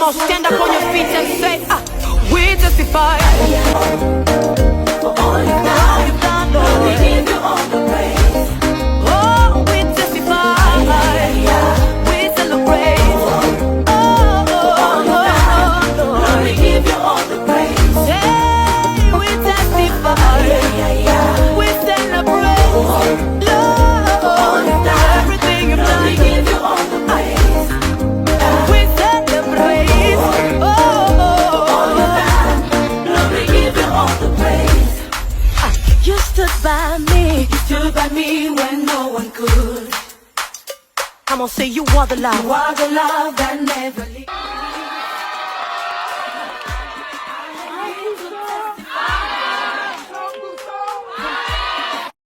Come on, stand up on your feet and say, we testify. For all you've done, Lord, we give you all the praise. Oh, we testify. We celebrate. Oh, Lord, we give you all the praise. Hey, we testify. We celebrate. Lord, everything you've done, we give you all the praise. We celebrate. Lord, we give you all the praise. You stood by me. You stood by me when no one could. Come on, say you are the love. You are the love that never leaves.